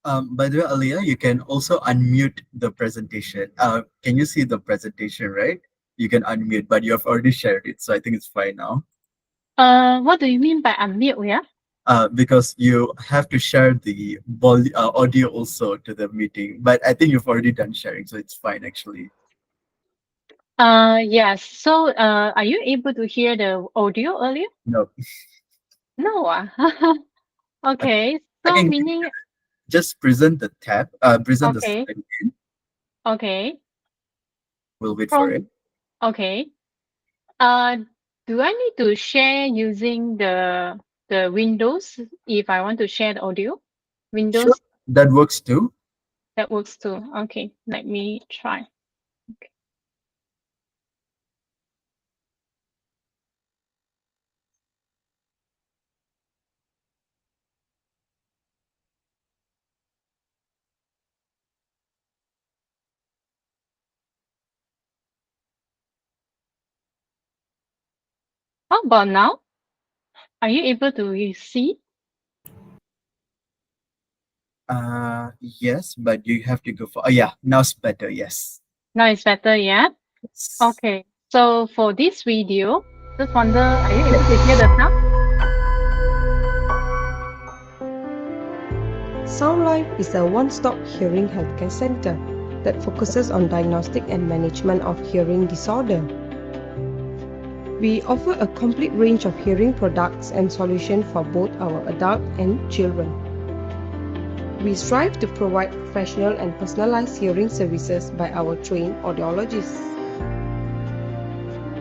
By the way, Aliyah, you can also unmute the presentation. Can you see the presentation, right? You can unmute, but you have already shared it, so I think it's fine now. What do you mean by unmute? Yeah. Because you have to share the audio also to the meeting, but I think you've already done sharing, so it's fine actually. Yes. So, are you able to hear the audio earlier? No, No. I, Okay. I So, can meaning, just present the tab, present the okay, slide again. okay. We'll wait for it. From, okay. Uh, do I need to share using the Windows if I want to share the audio? Sure, Windows, that works too. that works too. Okay. Let me try. Okay. How about now? Are you able to see? Yes, but you have to go for. Oh yeah, now it's better. Yes. Now it's better, yeah? Yes. Okay. So for this video, just wonder, are you able to hear the sound? Sound Life is a one-stop hearing healthcare center that focuses on diagnostic and management of hearing disorder. We offer a complete range of hearing products and solutions for both our adult and children. We strive to provide professional and personalized hearing services by our trained audiologists.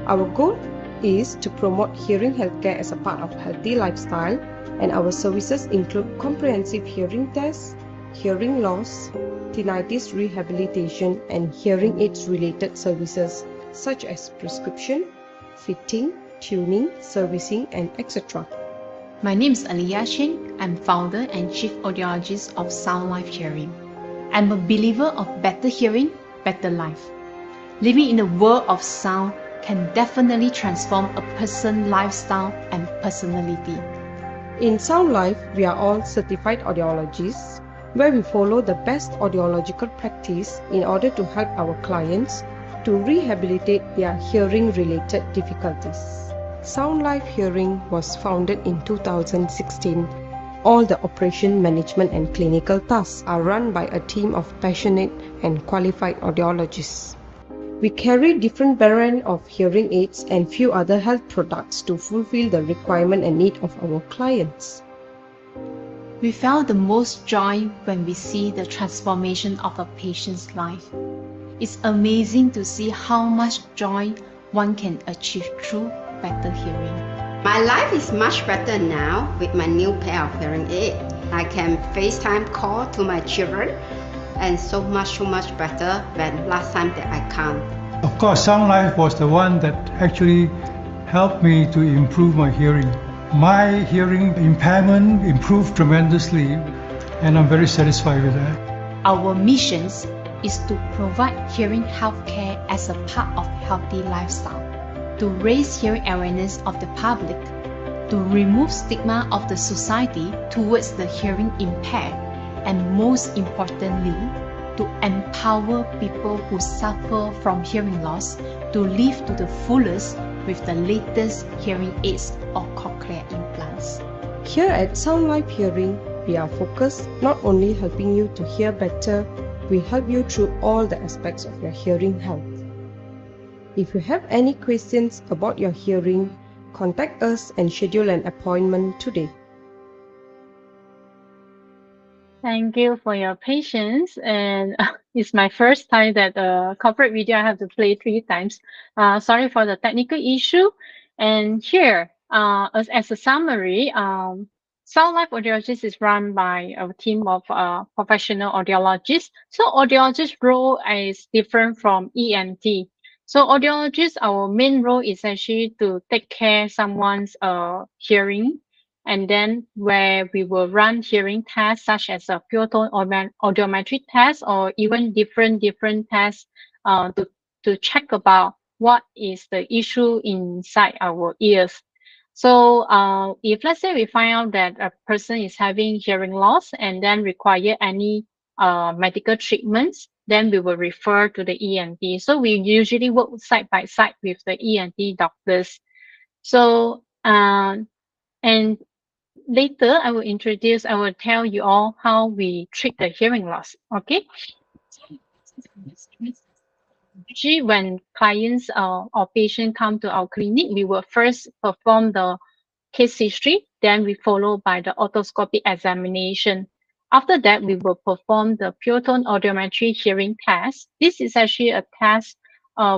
Our goal is to promote hearing healthcare as a part of healthy lifestyle, and our services include comprehensive hearing tests, hearing loss, tinnitus rehabilitation, and hearing aids related services such as prescription, fitting, tuning, servicing, and etc. My name is Aliyah Shin. I'm founder and chief audiologist of Sound Life Hearing. I'm a believer of better hearing, better life. Living in the world of sound can definitely transform a person's lifestyle and personality. In Sound Life, we are all certified audiologists, where we follow the best audiological practice in order to help our clients to rehabilitate their hearing-related difficulties. Sound Life Hearing was founded in 2016. All the operation management and clinical tasks are run by a team of passionate and qualified audiologists. We carry different brands of hearing aids and few other health products to fulfill the requirement and need of our clients. We felt the most joy when we see the transformation of a patient's life. It's amazing to see how much joy one can achieve through better hearing. My life is much better now with my new pair of hearing aid. I can FaceTime call to my children and so much better than last time that I can't. Of course, Sound Life was the one that actually helped me to improve my hearing. My hearing impairment improved tremendously, and I'm very satisfied with that. Our mission is to provide hearing healthcare as a part of healthy lifestyle, to raise hearing awareness of the public, to remove stigma of the society towards the hearing impaired, and most importantly, to empower people who suffer from hearing loss to live to the fullest with the latest hearing aids or cochlear implants. Here at Sound Life Hearing, we are focused not only helping you to hear better, we help you through all the aspects of your hearing health. If you have any questions about your hearing, contact us and schedule an appointment today. Thank you for your patience. And it's my first time that corporate video I have to play 3 times. Sorry for the technical issue. And here, as a summary, Sound Life Audiologist is run by a team of professional audiologists. So audiologist role is different from ENT. So audiologist, our main role is actually to take care someone's hearing, and then where we will run hearing tests such as a pure tone audiometry test or even different tests to check about what is the issue inside our ears. So if let's say we find out that a person is having hearing loss and then require any medical treatments, then we will refer to the ENT. So we usually work side by side with the ENT doctors. So and later I will tell you all how we treat the hearing loss. Okay. Usually, when clients or patient come to our clinic, we will first perform the case history, then we follow by the otoscopic examination. After that, we will perform the pure tone audiometry hearing test. This is actually a test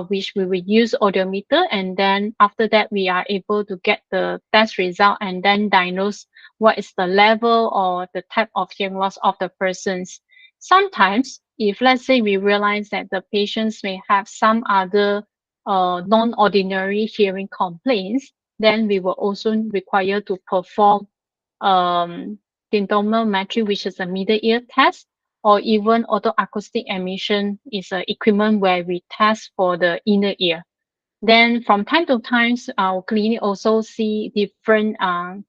which we will use audiometer, and then after that, we are able to get the test result and then diagnose what is the level or the type of hearing loss of the persons. Sometimes, if let's say we realize that the patients may have some other non-ordinary hearing complaints, then we will also require to perform tympanometry, which is a middle ear test, or even autoacoustic emission is an equipment where we test for the inner ear. Then from time to time, our clinic also see different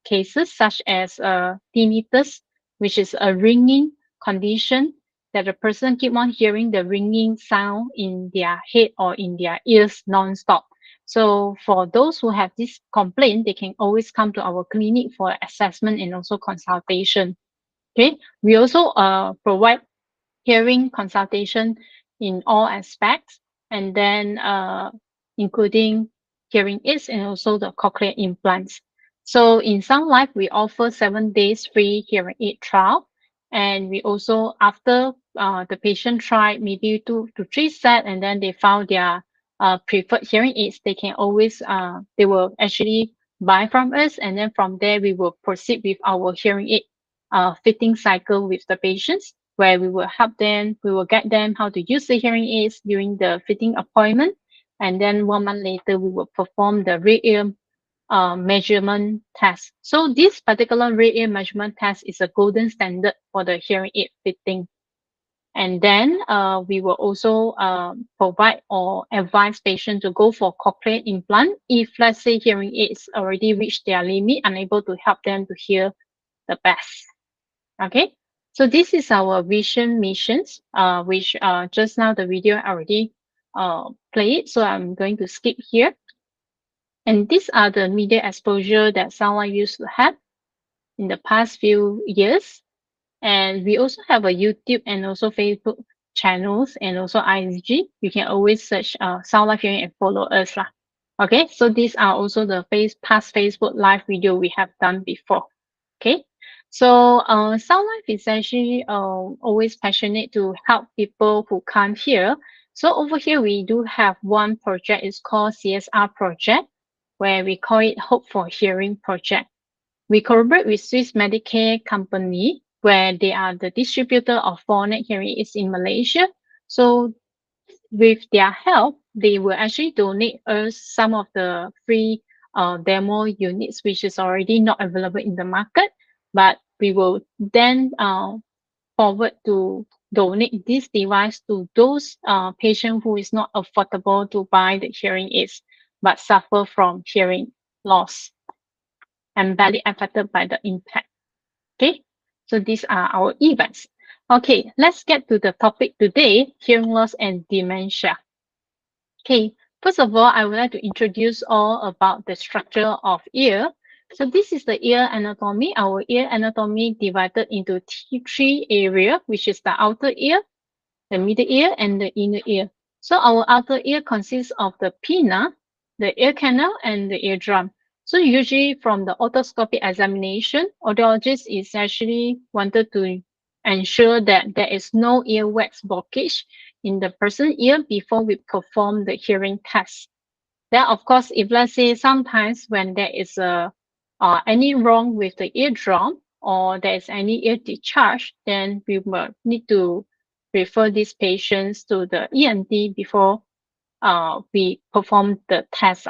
cases such as tinnitus, which is a ringing condition that the person keep on hearing the ringing sound in their head or in their ears non-stop. So for those who have this complaint, they can always come to our clinic for assessment and also consultation. Okay, we also provide hearing consultation in all aspects, and then including hearing aids and also the cochlear implants. So in Sun Life, we offer 7 days free hearing aid trial, and we also after the patient tried maybe 2 to 3 sets, and then they found their preferred hearing aids, they can always they will actually buy from us, and then from there we will proceed with our hearing aid fitting cycle with the patients where we will help them, we will guide them how to use the hearing aids during the fitting appointment. And then 1 month later, we will perform the rear ear measurement test. So this particular rear ear measurement test is a golden standard for the hearing aid fitting. And then we will also provide or advise patient to go for cochlear implant if, let's say, hearing aids already reached their limit, unable to help them to hear the best. Okay, so this is our vision missions, which just now the video already played, so I'm going to skip here. And these are the media exposure that someone used to have in the past few years. And we also have a YouTube and also Facebook channels and also IG. You can always search Sound Life Hearing and follow us lah. Okay, so these are also the past Facebook live video we have done before. Okay, so Sound Life is actually always passionate to help people who can't hear. So over here we do have one project. It's called CSR project, where we call it Hope for Hearing project. We collaborate with Swiss Medicare company, where they are the distributor of phonic hearing aids in Malaysia. So with their help, they will actually donate us some of the free demo units, which is already not available in the market, but we will then forward to donate this device to those patients who is not affordable to buy the hearing aids, but suffer from hearing loss and badly affected by the impact. Okay, so these are our events. Okay, let's get to the topic today, hearing loss and dementia. Okay, first of all, I would like to introduce all about the structure of ear. So this is the ear anatomy. Our ear anatomy divided into three areas, which is the outer ear, the middle ear, and the inner ear. So our outer ear consists of the pinna, the ear canal, and the eardrum. So usually from the otoscopic examination, audiologist is actually wanted to ensure that there is no earwax blockage in the person's ear before we perform the hearing test. Then, of course, if let's say sometimes when there is a any wrong with the eardrum or there is any ear discharge, then we will need to refer these patients to the ENT before we perform the test.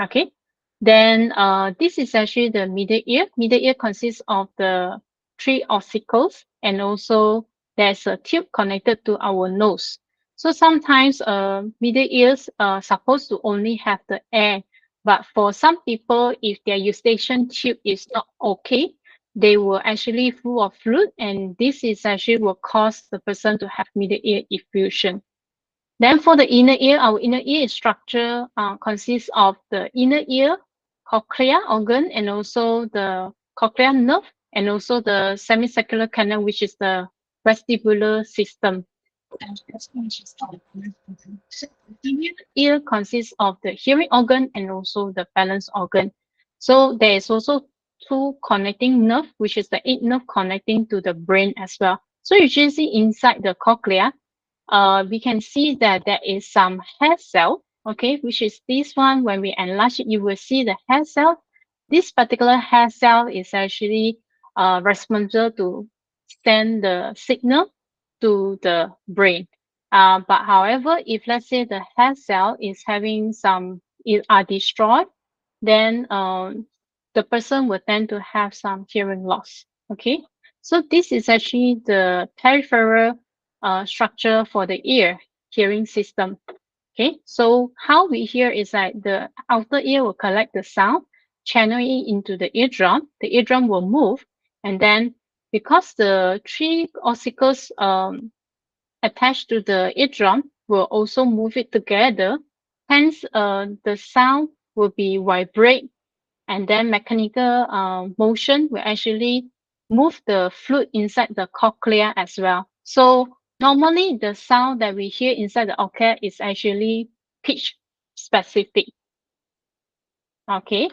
Okay. Then this is actually the middle ear. Middle ear consists of the three ossicles, and also there's a tube connected to our nose. So sometimes middle ears are supposed to only have the air But for some people, if their eustachian tube is not okay, they will actually full of fluid, and this is actually will cause the person to have middle ear effusion. Then for the inner ear, our inner ear structure consists of the inner ear, cochlea organ, and also the cochlear nerve, and also the semicircular canal, which is the vestibular system. Inner ear consists of the hearing organ and also the balance organ. So there is also two connecting nerve, which is the eighth nerve connecting to the brain as well. So usually inside the cochlea, we can see that there is some hair cell, okay, which is this one. When we enlarge it, you will see the hair cell. This particular hair cell is actually responsible to send the signal to the brain. But however, if let's say the hair cell is having some are destroyed, then the person will tend to have some hearing loss. Okay, so this is actually the peripheral structure for the ear hearing system. Okay, so how we hear is that the outer ear will collect the sound, channel it into the eardrum. The eardrum will move, and then because the three ossicles attached to the eardrum will also move it together. Hence, the sound will be vibrate, and then mechanical motion will actually move the fluid inside the cochlea as well. So normally the sound that we hear inside the cochlea is actually pitch specific. Okay,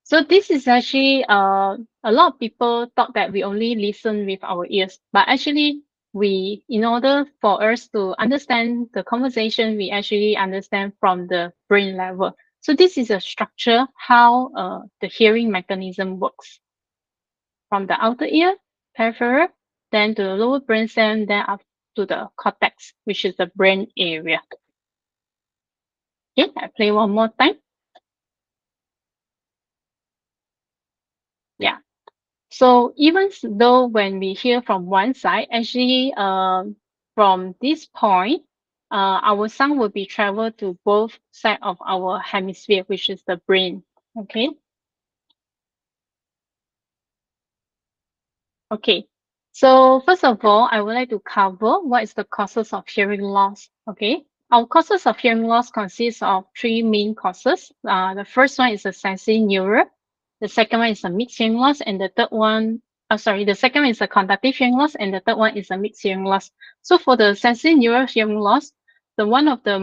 so this is actually a lot of people thought that we only listen with our ears, but actually we, in order for us to understand the conversation, we actually understand from the brain level. So this is a structure how the hearing mechanism works from the outer ear, peripheral, then to the lower brainstem, then up to the cortex, which is the brain area. Okay, I play one more time. Yeah. So even though when we hear from one side, actually from this point, our sound will be traveled to both side of our hemisphere, which is the brain. Okay. Okay. So first of all, I would like to cover what is the causes of hearing loss. Okay. Our causes of hearing loss consists of three main causes. The first one is the sensory neural. The second one is a mixed hearing loss, and the third one, the second one is a conductive hearing loss, and the third one is a mixed hearing loss. So for the sensory neural hearing loss, the one of the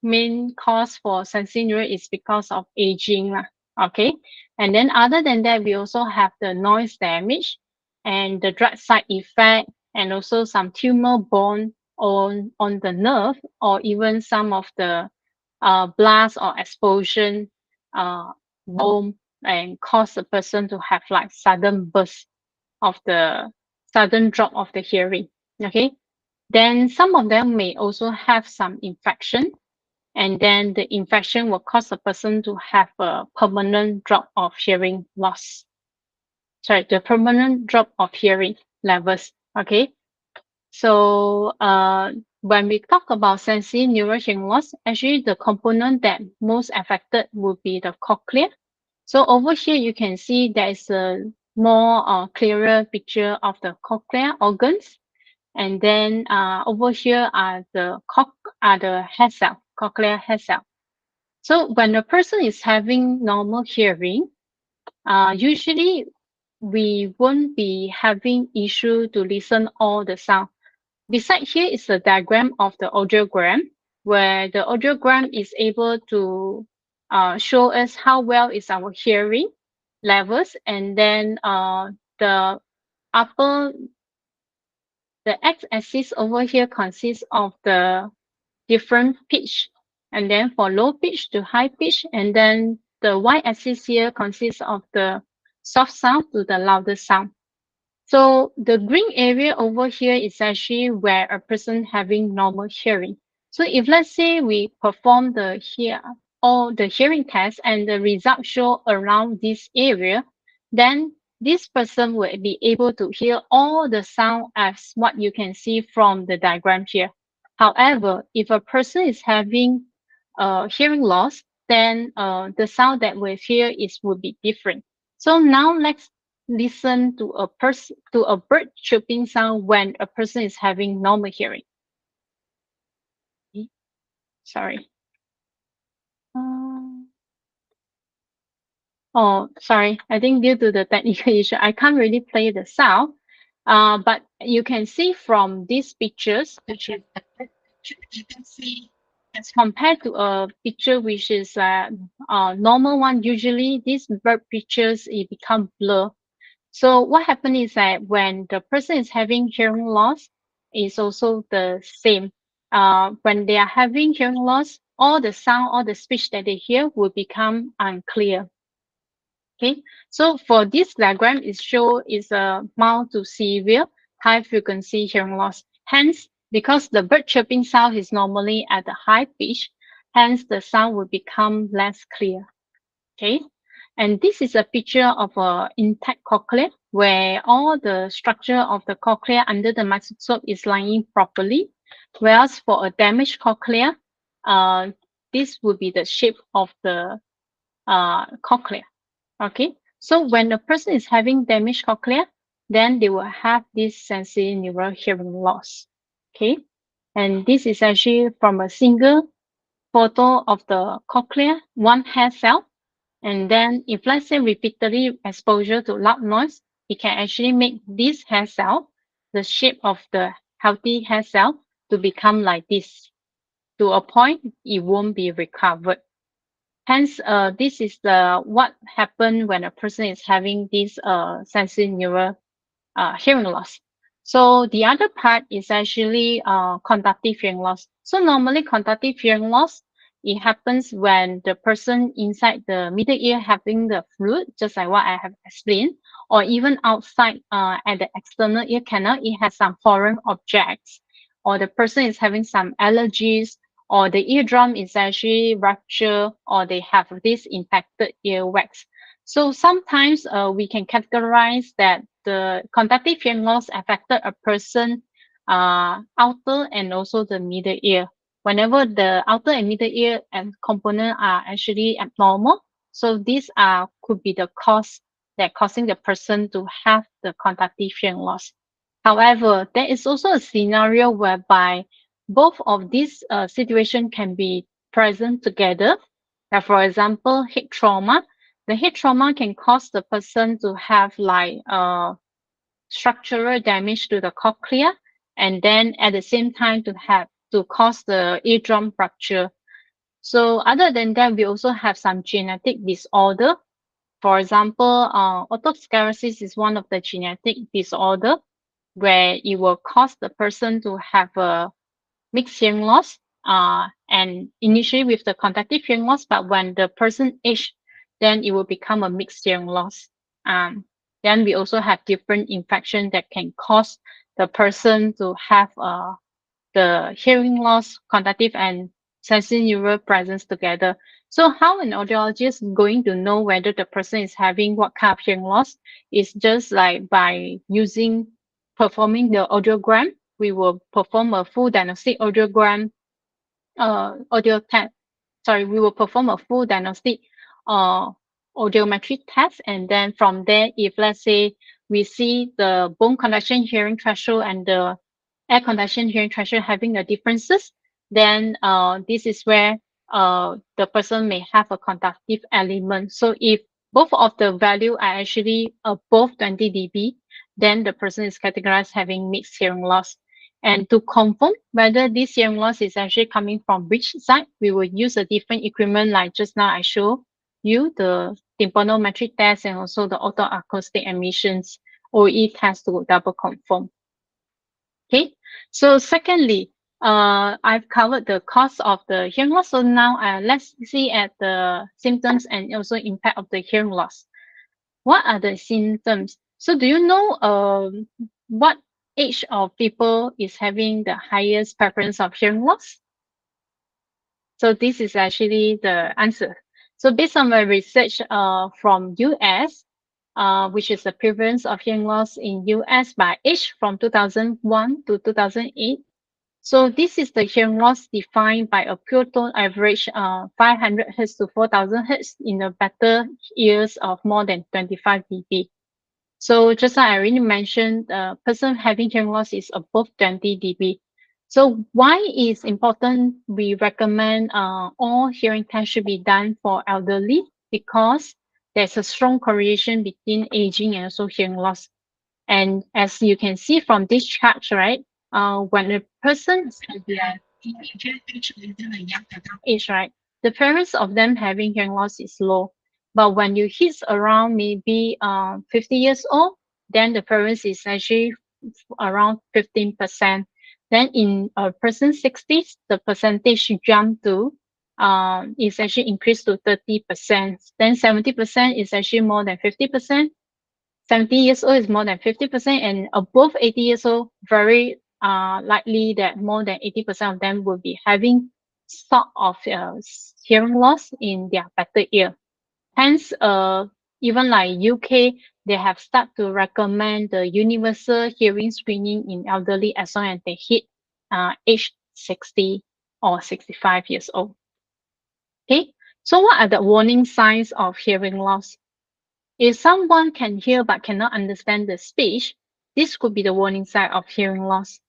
main cause for sensory neural is because of aging, lah. Okay, and then other than that, we also have the noise damage and the drug side effect, and also some tumor borne on the nerve, or even some of the blast or explosion uh, bomb, and cause a person to have like sudden burst of the sudden drop of the hearing. Okay, then some of them may also have some infection, and then the infection will cause a person to have a permanent drop of hearing loss. Sorry, the permanent drop of hearing levels. Okay, so when we talk about sensory neural hearing loss, actually the component that most affected would be the cochlea. So over here you can see there is a more clearer picture of the cochlear organs, and then over here are the hair cell, cochlear hair cell. So when a person is having normal hearing, usually we won't be having issue to listen all the sound. Beside here is the diagram of the audiogram, where the audiogram is able to show us how well is our hearing levels, and then the upper the x-axis over here consists of the different pitch, and then for low pitch to high pitch, and then the y-axis here consists of the soft sound to the louder sound. So the green area over here is actually where a person having normal hearing. So if let's say we perform the hearing test and the results show around this area, then this person will be able to hear all the sound as what you can see from the diagram here. However, if a person is having hearing loss, then the sound that we hear would be different. So now let's listen to a bird chirping sound when a person is having normal hearing. Sorry. Uh, Oh, sorry. I think due to the technical issue, I can't really play the sound. But you can see from these pictures, which is you can see as compared to a picture which is a normal one. Usually, these bird pictures it become blur. So what happens is that when the person is having hearing loss, is also the same. When they are having hearing loss, all the sound, all the speech that they hear will become unclear. Okay, so for this diagram, it show is a mild to severe high frequency hearing loss. Hence, because the bird chirping sound is normally at a high pitch, hence the sound will become less clear. Okay, and this is a picture of a intact cochlea where all the structure of the cochlea under the microscope is lying properly, whereas for a damaged cochlea, this would be the shape of the cochlea. Okay, so when a person is having damaged cochlea, then they will have this sensory neural hearing loss. Okay, and this is actually from a single photo of the cochlea, one hair cell. And then if let's say repeatedly exposure to loud noise, it can actually make this hair cell, the shape of the healthy hair cell, to become like this. To a point, it won't be recovered. Hence, this is the what happened when a person is having this sensory neural hearing loss. So the other part is actually conductive hearing loss. So normally conductive hearing loss, it happens when the person inside the middle ear having the fluid, just like what I have explained, or even outside at the external ear canal, it has some foreign objects, or the person is having some allergies, or the eardrum is actually ruptured, or they have this infected earwax. So sometimes we can categorize that the conductive hearing loss affected a person outer and also the middle ear. Whenever the outer and middle ear and component are actually abnormal, so these could be the cause that causing the person to have the conductive hearing loss. However, there is also a scenario whereby both of these situation can be present together. Like for example, head trauma. The head trauma can cause the person to have like structural damage to the cochlea, and then at the same time to cause the eardrum rupture. So other than that, we also have some genetic disorder. For example, otosclerosis is one of the genetic disorder where it will cause the person to have a mixed hearing loss. And initially with the conductive hearing loss, but when the person age, then it will become a mixed hearing loss. Then we also have different infection that can cause the person to have the hearing loss, conductive and sensory neural presence together. So how an audiologist is going to know whether the person is having what kind of hearing loss is just like by performing the audiogram. We will perform a full diagnostic audiogram, audio test. Sorry, we will perform a full diagnostic uh, audiometry test. And then from there, if let's say we see the bone conduction hearing threshold and the air conduction hearing threshold having the differences, then this is where the person may have a conductive element. So if both of the value are actually above 20 dB, then the person is categorized having mixed hearing loss. And to confirm whether this hearing loss is actually coming from which side, we will use a different equipment like just now I showed you, the tympanometry test and also the autoacoustic emissions OE test to double confirm. Okay, so secondly, I've covered the cause of the hearing loss. So now let's see at the symptoms and also impact of the hearing loss. What are the symptoms? So do you know what age of people is having the highest prevalence of hearing loss? So this is actually the answer. So based on my research from US, which is the prevalence of hearing loss in US by age from 2001 to 2008, So this is the hearing loss defined by a pure tone average 500 Hz to 4000 Hz in the better ears of more than 25 dB. So just like I already mentioned, the person having hearing loss is above 20 dB. So why is important? We recommend all hearing tests should be done for elderly because there's a strong correlation between aging and also hearing loss. And as you can see from this chart, right, when a person can be a teenager, actually they're a young adult age, right, the prevalence of them having hearing loss is low. But when you hit around maybe 50 years old, then the prevalence is actually around 15%. Then in a person's 60s, the percentage jump to is actually increased to 30%. Then 70% is actually more than 50%. 70 years old is more than 50%, and above 80 years old, very likely that more than 80% of them will be having sort of hearing loss in their better ear. Hence, even like UK, they have started to recommend the universal hearing screening in elderly as long as they hit age 60 or 65 years old. Okay, so what are the warning signs of hearing loss? If someone can hear but cannot understand the speech, this could be the warning sign of hearing loss.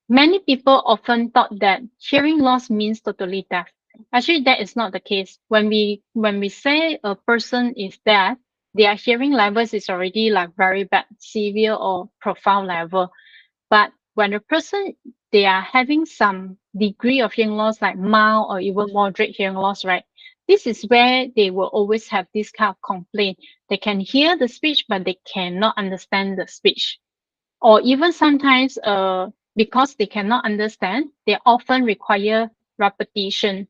Many people often thought that hearing loss means totally deaf. Actually, that is not the case. When we say a person is deaf, their hearing levels is already like very bad, severe or profound level. But when a person they are having some degree of hearing loss, like mild or even moderate hearing loss, right? This is where they will always have this kind of complaint. They can hear the speech, but they cannot understand the speech. Or even sometimes, because they cannot understand, they often require repetition,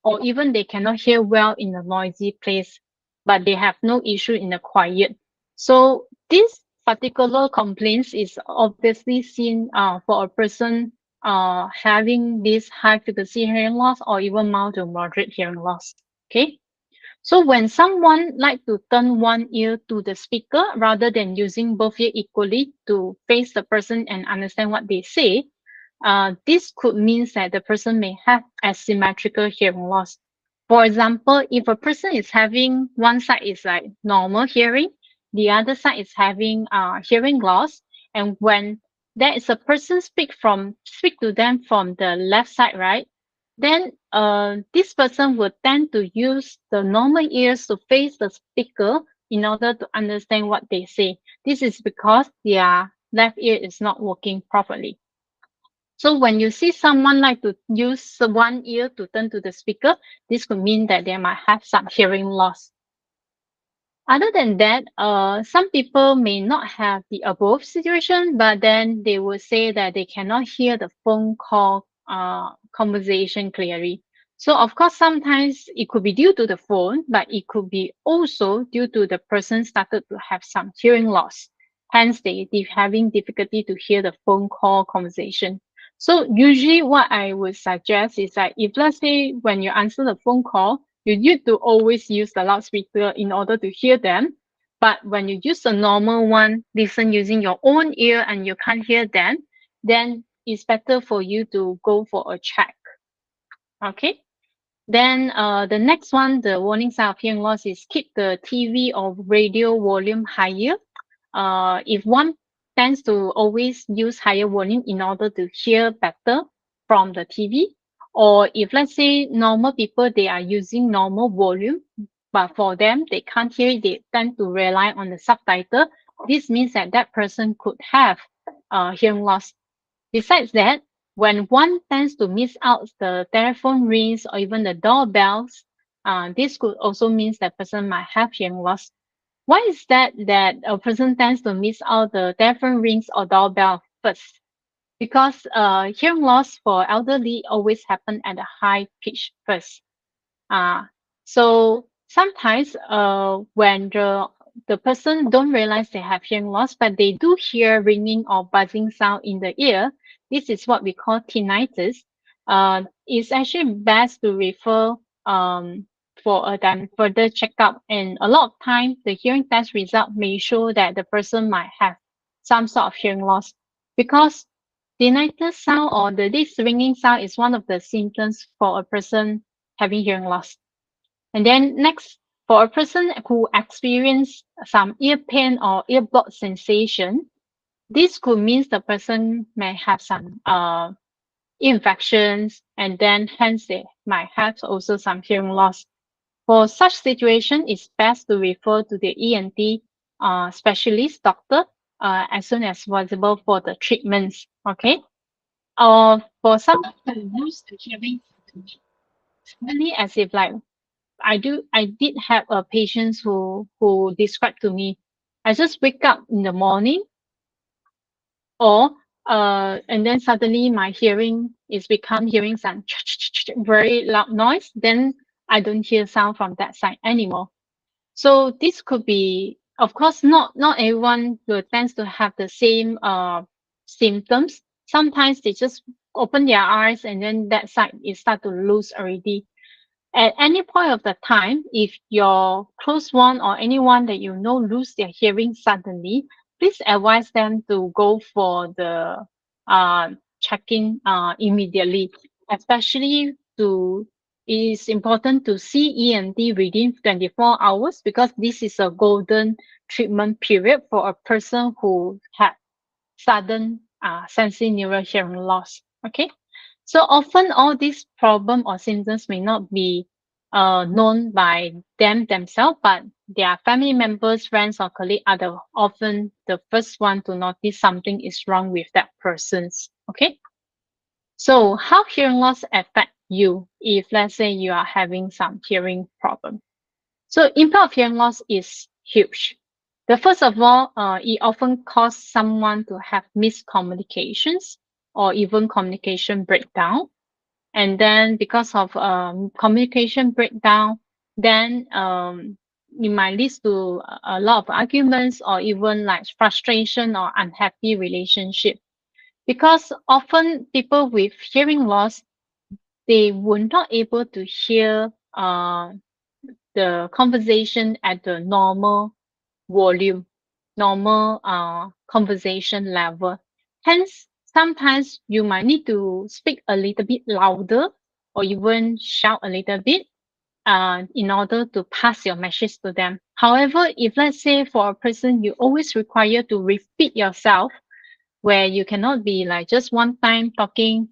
or even they cannot hear well in a noisy place, but they have no issue in the quiet. So this particular complaints is obviously seen for a person having this high frequency hearing loss or even mild to moderate hearing loss. Okay. So when someone like to turn one ear to the speaker rather than using both ear equally to face the person and understand what they say, this could mean that the person may have asymmetrical hearing loss. For example, if a person is having one side is like normal hearing, the other side is having hearing loss, and when there is a person speak to them from the left side, right? Then this person would tend to use the normal ears to face the speaker in order to understand what they say. This is because their left ear is not working properly. So when you see someone like to use one ear to turn to the speaker, this could mean that they might have some hearing loss. Other than that, some people may not have the above situation, but then they will say that they cannot hear the phone call conversation clearly. So of course, sometimes it could be due to the phone, but it could be also due to the person started to have some hearing loss. Hence, they having difficulty to hear the phone call conversation. So usually what I would suggest is that if let's say when you answer the phone call, you need to always use the loudspeaker in order to hear them. But when you use the normal one, listen using your own ear and you can't hear them, then it's better for you to go for a check. Okay. Then the next one, the warning sign of hearing loss is keep the TV or radio volume higher. If one tends to always use higher volume in order to hear better from the TV, or if let's say normal people they are using normal volume, but for them they can't hear it, they tend to rely on the subtitle. This means that that person could have hearing loss. Besides that, when one tends to miss out the telephone rings or even the doorbells, this could also means that person might have hearing loss. Why is that a person tends to miss out the telephone rings or doorbell first? Because hearing loss for elderly always happen at a high pitch first. Uh, so sometimes when the person don't realize they have hearing loss, but they do hear ringing or buzzing sound in the ear, this is what we call tinnitus. It's actually best to refer for a further checkup. And a lot of time, the hearing test result may show that the person might have some sort of hearing loss because tinnitus sound or this ringing sound is one of the symptoms for a person having hearing loss. And then next, for a person who experience some ear pain or ear block sensation, this could mean the person may have some infections, and then hence they might have also some hearing loss. For such situation, it's best to refer to the ENT specialist doctor as soon as possible for the treatments. Okay. For some who lose the hearing, really as if like I did have a patient who described to me, I just wake up in the morning or and then suddenly my hearing is become hearing some very loud noise, then I don't hear sound from that side anymore. So this could be, of course, not everyone will tends to have the same symptoms. Sometimes they just open their eyes and then that side is start to lose already. At any point of the time, if your close one or anyone that you know lose their hearing suddenly, please advise them to go for the checking immediately. Especially to it is important to see ENT within 24 hours because this is a golden treatment period for a person who had sudden sensorineural hearing loss. Okay. So often all these problem or symptoms may not be known by them themselves, but their family members, friends, or colleagues are often the first one to notice something is wrong with that person's. Okay. So how hearing loss affect you if let's say you are having some hearing problem? So impact of hearing loss is huge. The first of all, it often causes someone to have miscommunications or even communication breakdown. And then because of communication breakdown, then it might lead to a lot of arguments or even like frustration or unhappy relationship. Because often people with hearing loss, they were not able to hear the conversation at the normal volume, normal conversation level. Hence, sometimes you might need to speak a little bit louder or even shout a little bit in order to pass your message to them. However, if let's say for a person you always require to repeat yourself, where you cannot be like just one time talking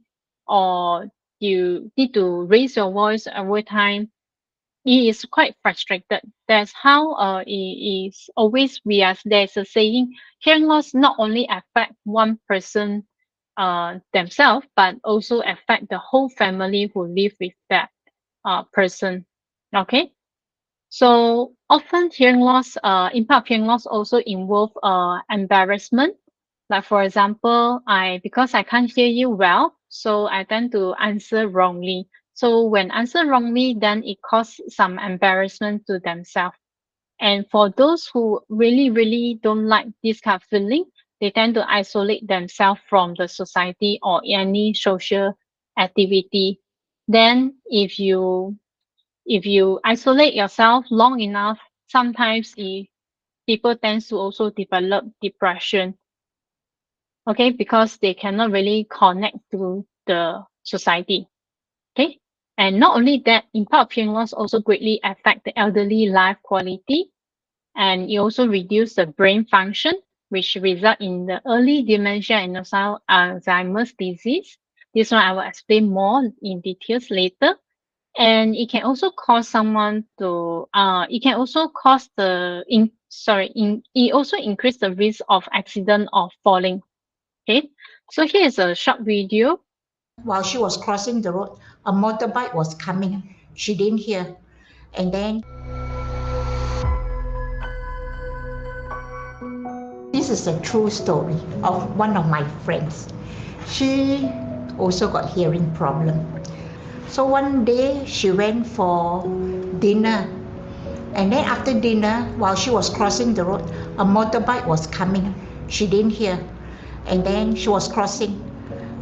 or you need to raise your voice every time, he is quite frustrated. That's how it is always there's a saying, hearing loss not only affect one person themselves, but also affect the whole family who live with that person. Okay. So often hearing loss, impact of hearing loss also involve embarrassment. Like for example, because I can't hear you well, so I tend to answer wrongly. So when answer wrongly, then it causes some embarrassment to themselves. And for those who really, really don't like this kind of feeling, they tend to isolate themselves from the society or any social activity. Then if you isolate yourself long enough, sometimes people tend to also develop depression. Okay, because they cannot really connect to the society. Okay. And not only that, impact of hearing loss also greatly affect the elderly life quality, and it also reduce the brain function, which result in the early dementia and also Alzheimer's disease. This one I will explain more in details later. And it can also cause someone to it can also cause it also increase the risk of accident or falling. Okay, so here is a short video. While she was crossing the road, a motorbike was coming. She didn't hear. And then this is a true story of one of my friends. She also got hearing problem. So one day she went for dinner. And then after dinner, while she was crossing the road, a motorbike was coming. She didn't hear. And then she was crossing.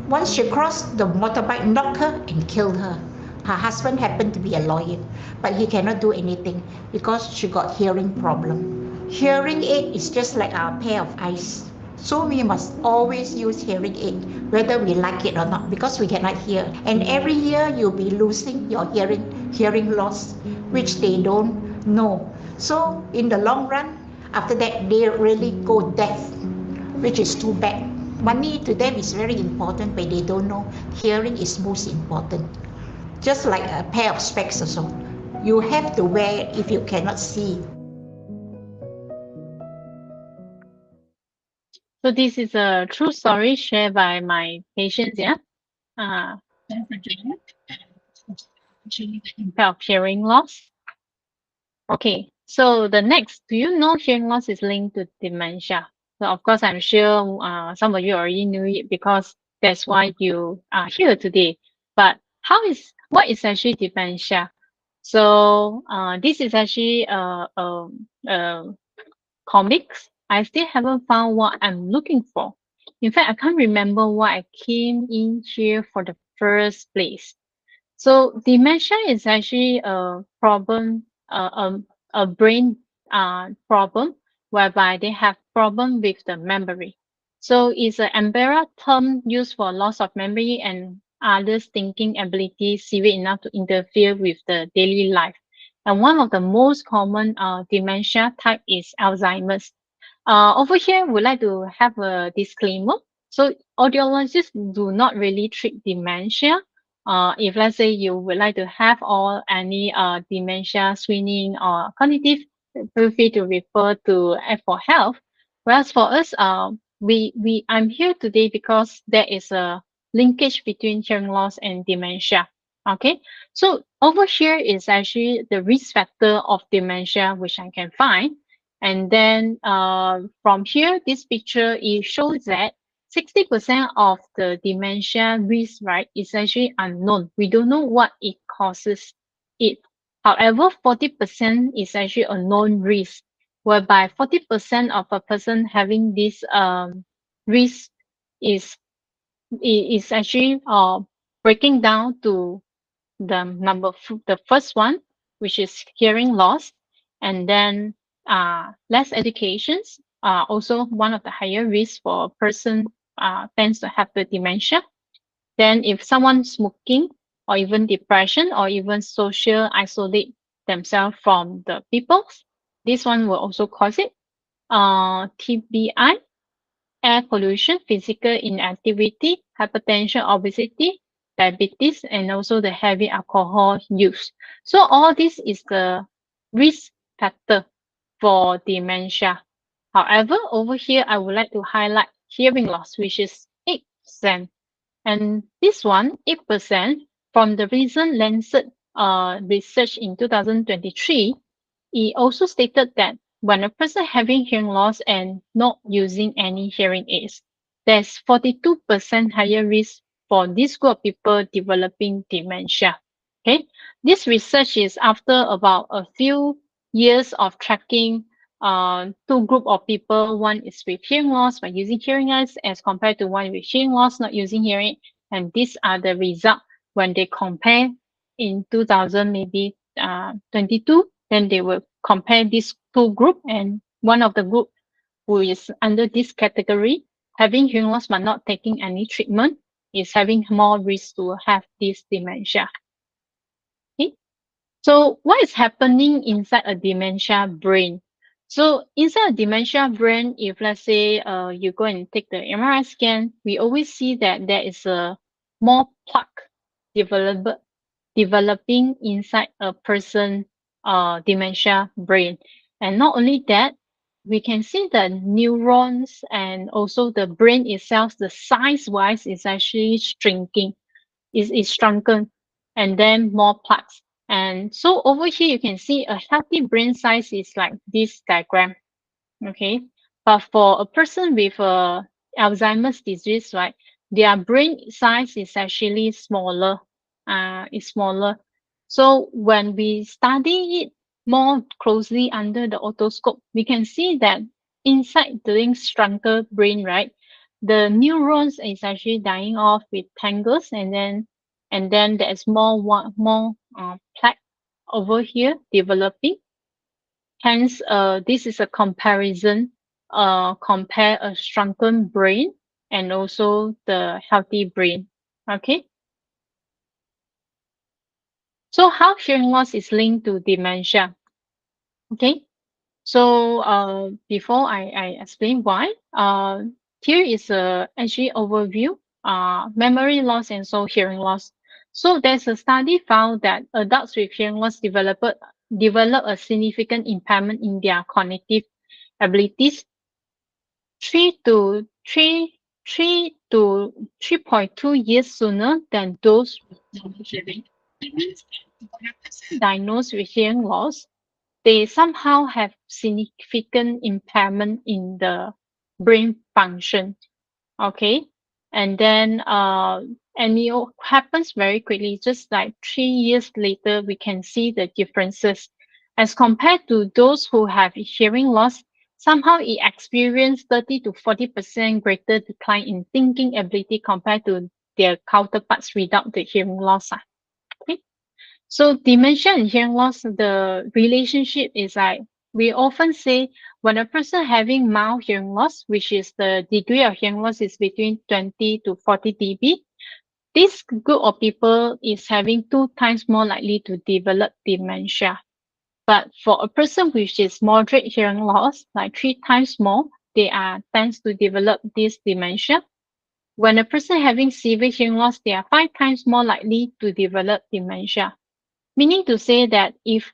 Once she crossed, the motorbike knocked her and killed her. Her husband happened to be a lawyer, but he cannot do anything because she got hearing problem. Hearing aid is just like our pair of eyes. So we must always use hearing aid, whether we like it or not, because we cannot hear. And every year you'll be losing your hearing loss, which they don't know. So in the long run, after that they really go deaf, which is too bad. Money to them is very important, but they don't know hearing is most important. Just like a pair of specs also. You have to wear it if you cannot see. So this is a true story shared by my patients, yeah. Of hearing loss. Okay, so the next, do you know hearing loss is linked to dementia? So of course, I'm sure some of you already knew it because that's why you are here today. But what is actually dementia? So this is actually a comics. I still haven't found what I'm looking for. In fact, I can't remember why I came in here for the first place. So dementia is actually a problem, a brain problem whereby they have problem with the memory. So it's an umbrella term used for loss of memory and others thinking ability severe enough to interfere with the daily life. And one of the most common dementia type is Alzheimer's. Over here, we'd like to have a disclaimer. So audiologists do not really treat dementia. If let's say you would like to have or any dementia screening or cognitive, feel free to refer to F for Health. Whereas for us, I'm here today because there is a linkage between hearing loss and dementia. Okay, so over here is actually the risk factor of dementia, which I can find. And then from here, this picture, it shows that 60% of the dementia risk, right, is actually unknown. We don't know what it causes it. However, 40% is actually a known risk, whereby 40% of a person having this risk is is actually breaking down to the first one, which is hearing loss, and then less educations also one of the higher risks for a person tends to have the dementia. Then if someone smoking or even depression or even social isolate themselves from the people, this one will also cause it. TBI, air pollution, physical inactivity, hypertension, obesity, diabetes, and also the heavy alcohol use. So all this is the risk factor for dementia. However, over here, I would like to highlight hearing loss, which is 8%. And this one, 8%, from the recent Lancet research in 2023, it also stated that when a person having hearing loss and not using any hearing aids, there's 42% higher risk for this group of people developing dementia. Okay, this research is after about a few years of tracking two group of people. One is with hearing loss by using hearing aids as compared to one with hearing loss not using hearing. And these are the results when they compare in 2000 maybe 22. Then they will compare these two group, and one of the group who is under this category having hearing loss but not taking any treatment is having more risk to have this dementia. Okay. So what is happening inside a dementia brain? So inside a dementia brain, if let's say you go and take the MRI scan, we always see that there is a more plaque develop, developing inside a person dementia brain. And not only that, we can see the neurons and also the brain itself, the size wise is actually shrinking, is shrunken, and then more plaques. And so over here, you can see a healthy brain size is like this diagram. Okay, but for a person with Alzheimer's disease, right, their brain size is actually smaller. Is smaller. So when we study it more closely under the otoscope, we can see that inside the shrunken brain, right, the neurons is actually dying off with tangles, and then there's more plaque over here developing. Hence, this is a comparison compare a shrunken brain and also the healthy brain. Okay. So how hearing loss is linked to dementia? Okay. So before I explain why, here is a actually overview. Memory loss and so hearing loss. So there's a study found that adults with hearing loss develop a significant impairment in their cognitive abilities, three to three three to 3.2 years sooner than those with normal hearing. That means that when a person diagnosed with hearing loss, they somehow have significant impairment in the brain function. Okay. And then and it happens very quickly, just like 3 years later we can see the differences as compared to those who have hearing loss. Somehow it experienced 30 to 40% greater decline in thinking ability compared to their counterparts without the hearing loss. Okay. So dementia and hearing loss, the relationship is like we often say when a person having mild hearing loss, which is the degree of hearing loss is between 20 to 40 dB, this group of people is having 2 times more likely to develop dementia. But for a person which is moderate hearing loss, like 3 times more, they are tends to develop this dementia. When a person having severe hearing loss, they are 5 times more likely to develop dementia. Meaning to say that if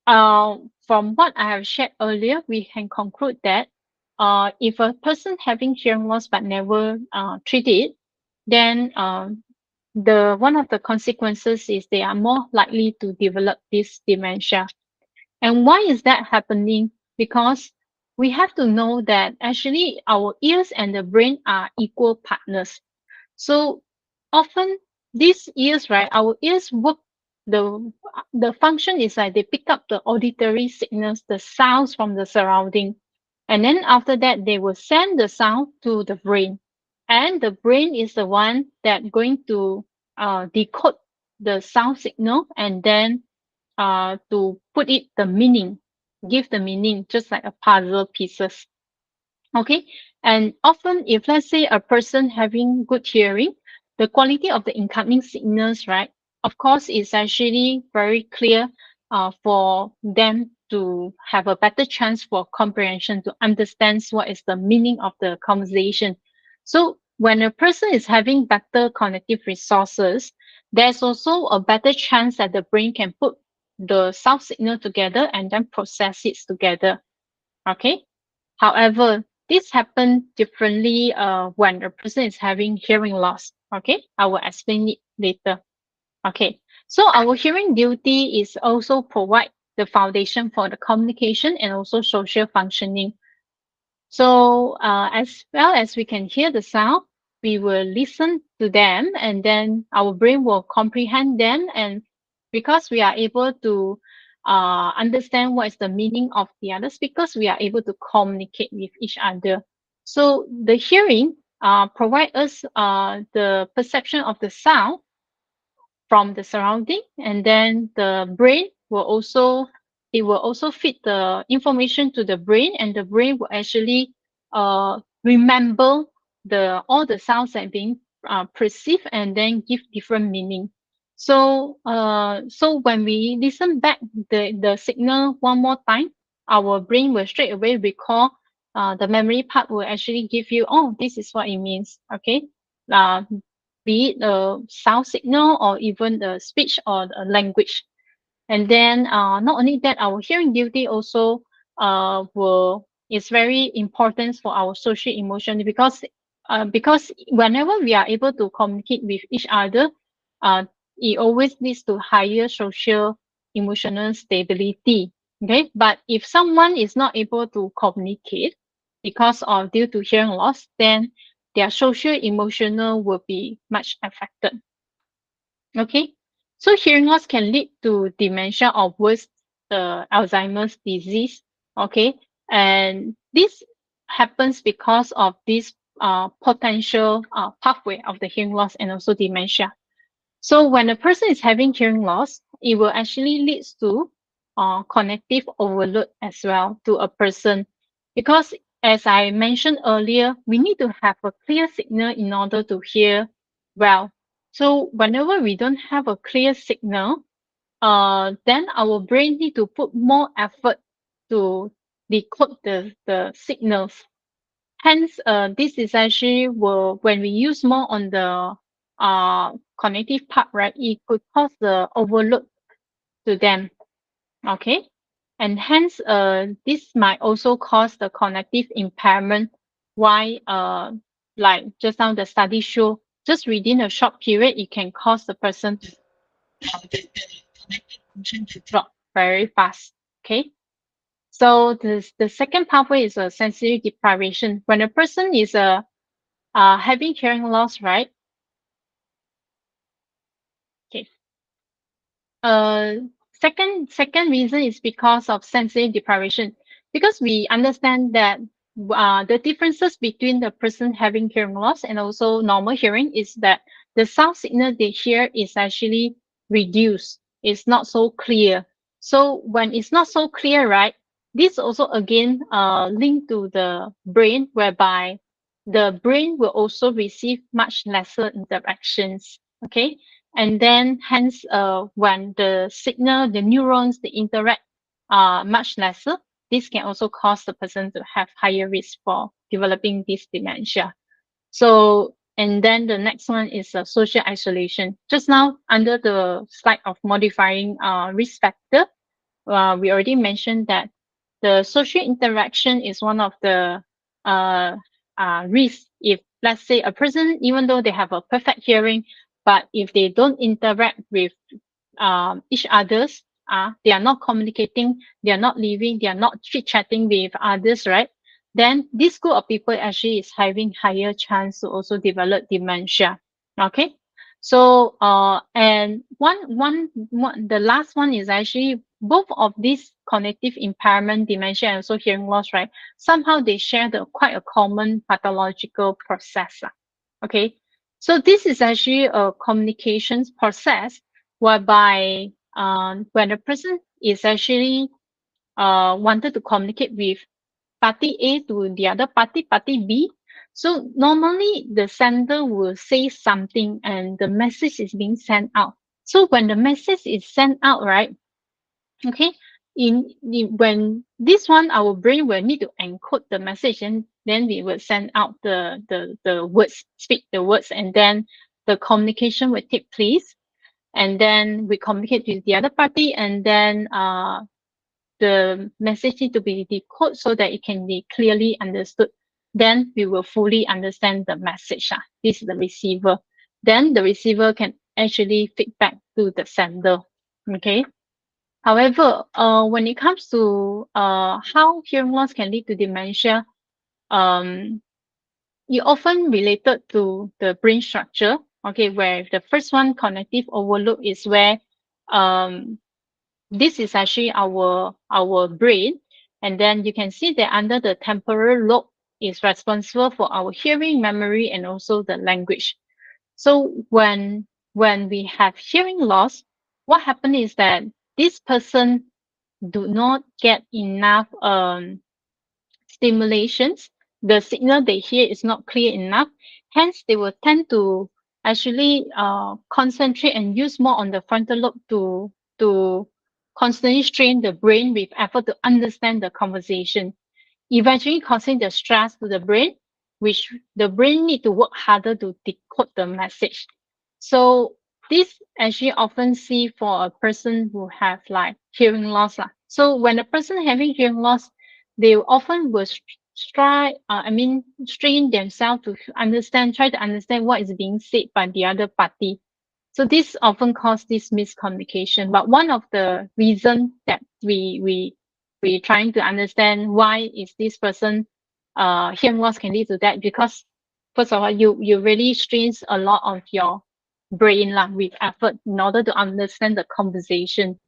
from what I have shared earlier, we can conclude that if a person having hearing loss but never treat it, then the one of the consequences is they are more likely to develop this dementia. And why is that happening? Because we have to know that actually our ears and the brain are equal partners. So often these ears, right, our ears work the function is like they pick up the auditory signals, the sounds from the surrounding. And then after that, they will send the sound to the brain. And the brain is the one that going to decode the sound signal and then to put it the meaning, give the meaning, just like a puzzle pieces. Okay. And often, if let's say a person having good hearing, the quality of the incoming signals, right, of course, is actually very clear for them to have a better chance for comprehension to understand what is the meaning of the conversation. So when a person is having better cognitive resources, there's also a better chance that the brain can put the sound signal together and then process it together. Okay. However, this happens differently when a person is having hearing loss. Okay, I will explain it later. Okay, so our hearing duty is also provide the foundation for the communication and also social functioning. So as well as we can hear the sound, we will listen to them and then our brain will comprehend them. And because we are able to understand what is the meaning of the other speakers, we are able to communicate with each other. So the hearing provide us the perception of the sound from the surrounding, and then the brain will also it will also feed the information to the brain, and the brain will actually remember the all the sounds that are being perceived and then give different meaning. So so when we listen back the signal one more time, our brain will straight away recall the memory part will actually give you, oh, this is what it means. Okay. uh, be it a sound signal or even the speech or the language. And then not only that, our hearing duty also will is very important for our social emotion because whenever we are able to communicate with each other, uh, it always leads to higher social emotional stability. Okay, but if someone is not able to communicate because of due to hearing loss, then their social emotional will be much affected. Okay, so hearing loss can lead to dementia or worse, the Alzheimer's disease. Okay, and this happens because of this potential pathway of the hearing loss and also dementia. So when a person is having hearing loss, it will actually leads to cognitive overload as well to a person because as I mentioned earlier, we need to have a clear signal in order to hear well. So whenever we don't have a clear signal, then our brain need to put more effort to decode the signals. Hence, this is actually when we use more on the cognitive part, right? It could cause the overload to them. Okay, and hence, this might also cause the cognitive impairment. Why, like just now the study show, just within a short period, it can cause the person to cognitive function to drop very fast. Okay, so the second pathway is a sensory deprivation. When a person is having hearing loss, right? Okay. Uh, second reason is because of sensory deprivation. Because we understand that the differences between the person having hearing loss and also normal hearing is that the sound signal they hear is actually reduced. It's not so clear. So when it's not so clear, right? This also again linked to the brain, whereby the brain will also receive much lesser interactions. Okay, and then hence when the signal the neurons they interact much lesser, this can also cause the person to have higher risk for developing this dementia. So and then the next one is social isolation. Just now under the slide of modifying risk factor, we already mentioned that the social interaction is one of the uh, risks. If let's say a person, even though they have a perfect hearing, but if they don't interact with each others, they are not communicating, they are not living, they are not chit chatting with others, right? Then this group of people actually is having higher chance to also develop dementia. Okay, so and the last one is actually both of these cognitive impairment, dementia, and also hearing loss, right? Somehow they share the quite a common pathological process. Okay, so this is actually a communications process whereby when a person is actually wanted to communicate with party A to the other party, party B. So normally the sender will say something and the message is being sent out. So when the message is sent out, right? Okay, when this one, our brain will need to encode the message, and then we will send out the words, speak the words, and then the communication will take place, and then we communicate with the other party, and then the message need to be decoded so that it can be clearly understood. Then we will fully understand the message. This is the receiver. Then the receiver can actually feedback to the sender. Okay. However, when it comes to how hearing loss can lead to dementia, um, it often related to the brain structure. Okay, where the first one, cognitive overload, is where um, this is actually our brain, and then you can see that under the temporal lobe is responsible for our hearing, memory, and also the language. So when we have hearing loss, what happens is that this person do not get enough stimulations. The signal they hear is not clear enough. Hence, they will tend to actually concentrate and use more on the frontal lobe to constantly strain the brain with effort to understand the conversation, eventually causing the stress to the brain, which the brain need to work harder to decode the message. So this actually often see for a person who have like hearing loss. So when a person having hearing loss, they often will strain themselves to try to understand what is being said by the other party. So this often cause this miscommunication. But one of the reason that we trying to understand why is this person hearing loss can lead to that, because first of all you really strains a lot of your brain lah with effort in order to understand the conversation,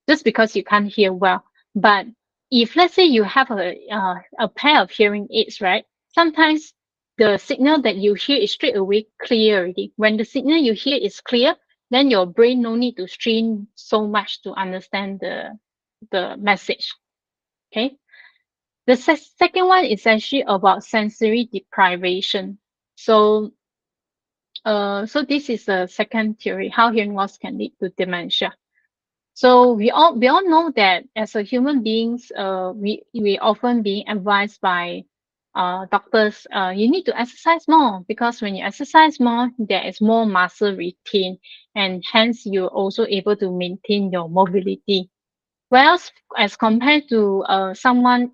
just because you can't hear well. But if let's say you have a pair of hearing aids, right? Sometimes the signal that you hear is straight away clear already. When the signal you hear is clear, then your brain no need to strain so much to understand the message. Okay. The second one is actually about sensory deprivation. So, so this is the second theory, how hearing loss can lead to dementia. So we all know that as a human beings, we often being advised by doctors, you need to exercise more because when you exercise more, there is more muscle retained, and hence you're also able to maintain your mobility. Whereas as compared to someone,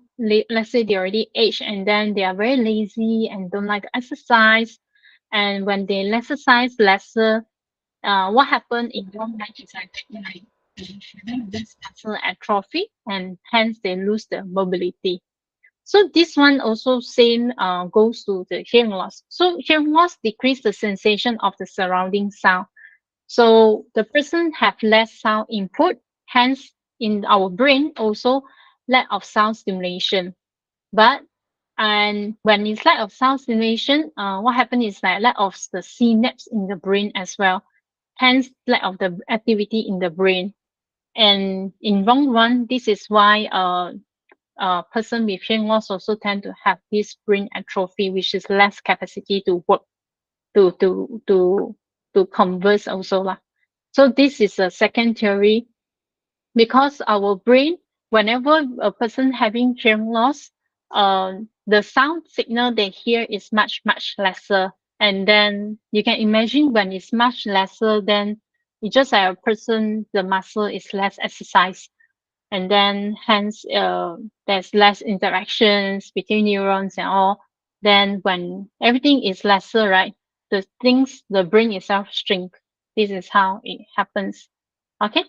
let's say they already aged and then they are very lazy and don't like to exercise, and when they exercise lesser, what happened in long run is like this muscle atrophy, and hence they lose the mobility. So this one also same goes to the hearing loss. So hearing loss decrease the sensation of the surrounding sound. So the person have less sound input, hence in our brain also lack of sound stimulation. But and when it's lack of sound stimulation, what happens is like lack of the synapse in the brain as well. Hence lack of the activity in the brain. And in long run, this is why a person with hearing loss also tend to have this brain atrophy, which is less capacity to work, to to to to converse also lah. So this is a second theory, because our brain, whenever a person having hearing loss, the sound signal they hear is much lesser, and then you can imagine when it's much lesser, then it's just like a person, the muscle is less exercised, and then hence there's less interactions between neurons and all. Then when everything is lesser, right, the brain itself shrink. This is how it happens. Okay.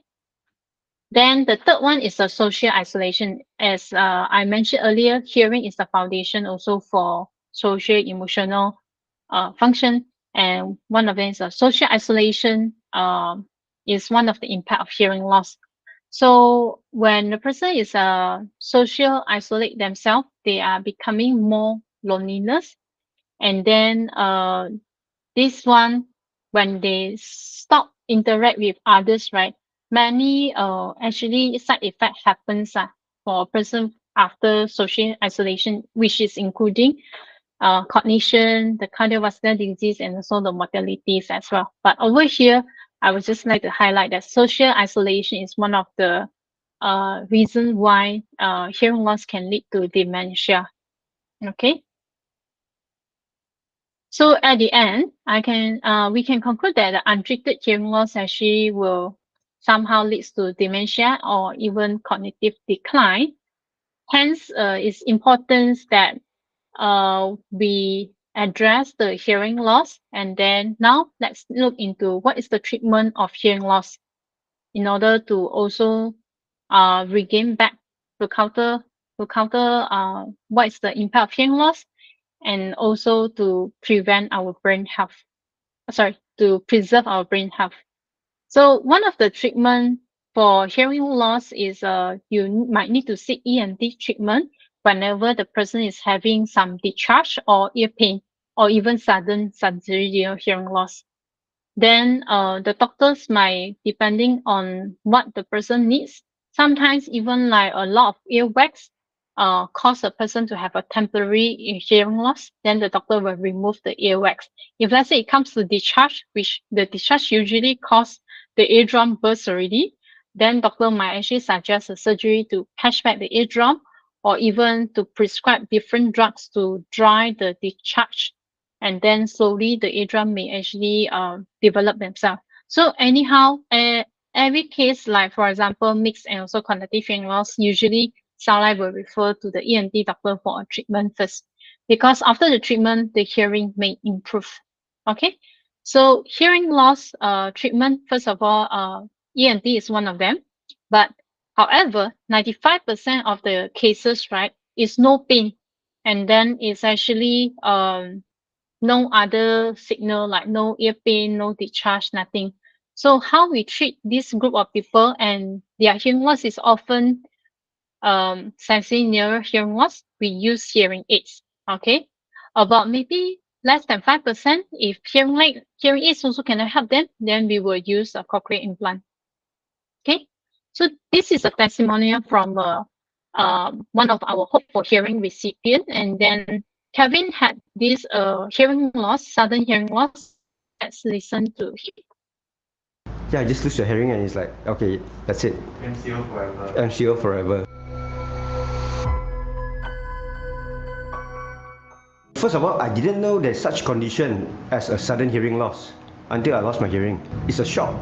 Then the third one is the social isolation. As I mentioned earlier, hearing is the foundation also for social emotional function, and one of them is social isolation. Is one of the impact of hearing loss. So when the person is social isolate themselves, they are becoming more loneliness, and then this one, when they stop interact with others, right, many actually side effect happens for a person after social isolation, which is including cognition, the cardiovascular disease, and also the mortalities as well. But over here, I would just like to highlight that social isolation is one of the reason why hearing loss can lead to dementia. Okay. So at the end, we can conclude that the untreated hearing loss actually will somehow leads to dementia or even cognitive decline. Hence, it's important that we address the hearing loss. And then now let's look into what is the treatment of hearing loss in order to also regain back to counter what is the impact of hearing loss, and also to prevent our brain health. Sorry, to preserve our brain health. So one of the treatment for hearing loss is you might need to seek ENT treatment whenever the person is having some discharge or ear pain or even sudden severe hearing loss. Then the doctors might, depending on what the person needs, sometimes even like a lot of earwax cause a person to have a temporary hearing loss, then the doctor will remove the earwax. If let's say it comes to discharge, which the discharge usually cause the eardrum burst already, then doctor might actually suggest a surgery to patch back the eardrum, or even to prescribe different drugs to dry the discharge, and then slowly the eardrum may actually develop themselves. So anyhow, every case, like for example, mixed and also cognitive hearing loss, usually Sound Life will refer to the ENT doctor for a treatment first, because after the treatment, the hearing may improve. Okay, so hearing loss treatment, first of all, ENT is one of them, but however, 95% of the cases, right, is no pain, and then it's actually no other signal, like no ear pain, no discharge, nothing. So how we treat this group of people and their hearing loss is often sensing near hearing loss, we use hearing aids. Okay, about maybe less than 5%. If hearing aids also cannot help them, then we will use a cochlear implant. Okay, so this is a testimonial from one of our Hope for Hearing recipient, and then Kevin had this hearing loss, sudden hearing loss. Let's listen to him. Yeah, just lose your hearing and it's like, okay, that's it. MCO forever. MCO forever. First of all, I didn't know there's such condition as a sudden hearing loss until I lost my hearing. It's a shock.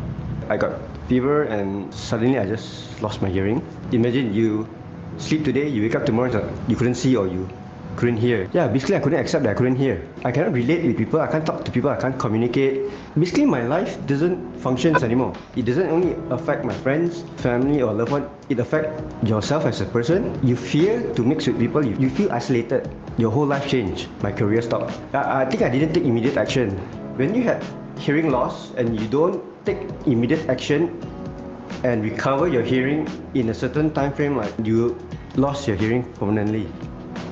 I got fever and suddenly I just lost my hearing. Imagine you sleep today, you wake up tomorrow, you couldn't see or you couldn't hear. Yeah, basically I couldn't accept that I couldn't hear. I cannot relate with people, I can't talk to people, I can't communicate. Basically my life doesn't function anymore. It doesn't only affect my friends, family or loved one, it affects yourself as a person. You fear to mix with people, you feel isolated. Your whole life changed. My career stopped. I think I didn't take immediate action. When you have hearing loss and you don't take immediate action and recover your hearing in a certain time frame, like you lost your hearing permanently.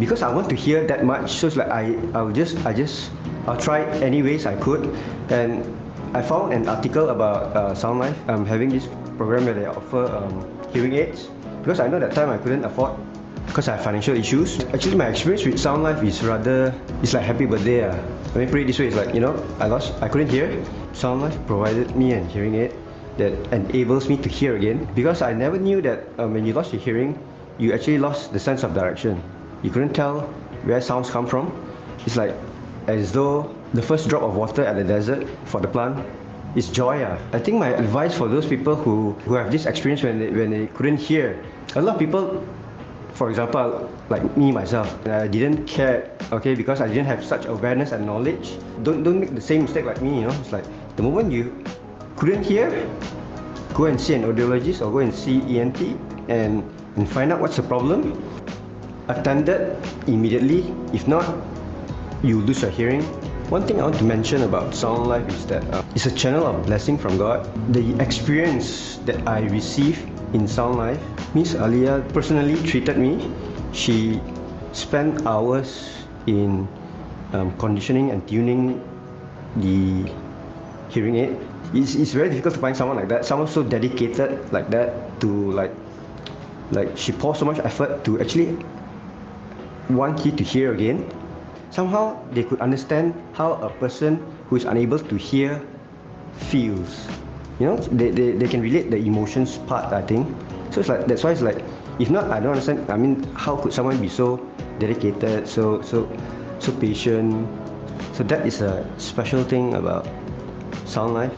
Because I want to hear that much, so it's like I'll try any ways I could. And I found an article about Sound Life having this program where they offer hearing aids. Because I know that time I couldn't afford because I have financial issues. Actually, my experience with Sound Life is it's like happy birthday. Let me put it this way, it's like, I couldn't hear. Sound Life provided me a hearing aid that enables me to hear again. Because I never knew that when you lost your hearing, you actually lost the sense of direction. You couldn't tell where sounds come from. It's like as though the first drop of water at the desert for the plant is joy. I think my advice for those people who have this experience when they couldn't hear, a lot of people, for example, like me myself, I didn't care, okay, because I didn't have such awareness and knowledge. Don't make the same mistake like me, It's like the moment you couldn't hear, go and see an audiologist or go and see ENT and find out what's the problem. Attended immediately. If not, you lose your hearing. One thing I want to mention about Sound Life is that it's a channel of blessing from God. The experience that I received in Sound Life, Miss Alia personally treated me. She spent hours in conditioning and tuning the hearing aid. It's very difficult to find someone like that, someone so dedicated like that to like she pours so much effort to actually want you to hear again. Somehow they could understand how a person who is unable to hear feels. They can relate the emotions part, I think. So it's like, that's why it's like, if not, I don't understand. I mean, how could someone be so dedicated, so patient? So that is a special thing about Sound Life.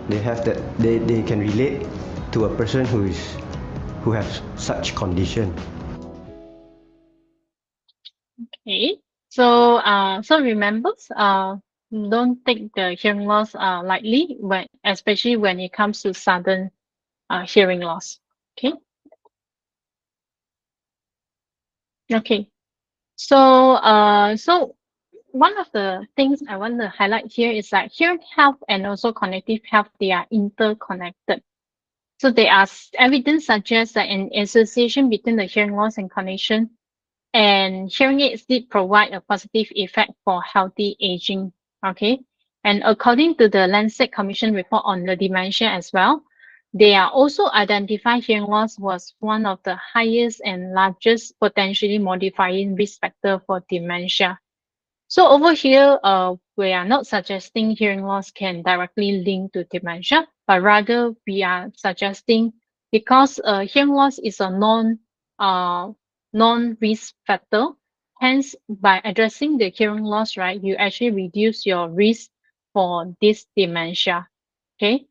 They have that, they can relate to a person who has such condition. Okay, so remember, don't take the hearing loss lightly, especially when it comes to sudden hearing loss. Okay. Okay. So one of the things I want to highlight here is that hearing health and also cognitive health, they are interconnected. So there are evidence suggests that an association between the hearing loss and cognition, and hearing aids did provide a positive effect for healthy aging. Okay. And according to the Lancet Commission report on the dementia as well, they are also identified hearing loss was one of the highest and largest potentially modifying risk factor for dementia. So over here, we are not suggesting hearing loss can directly link to dementia, but rather we are suggesting because hearing loss is a non-risk factor. Hence, by addressing the hearing loss, right, you actually reduce your risk for this dementia. Okay.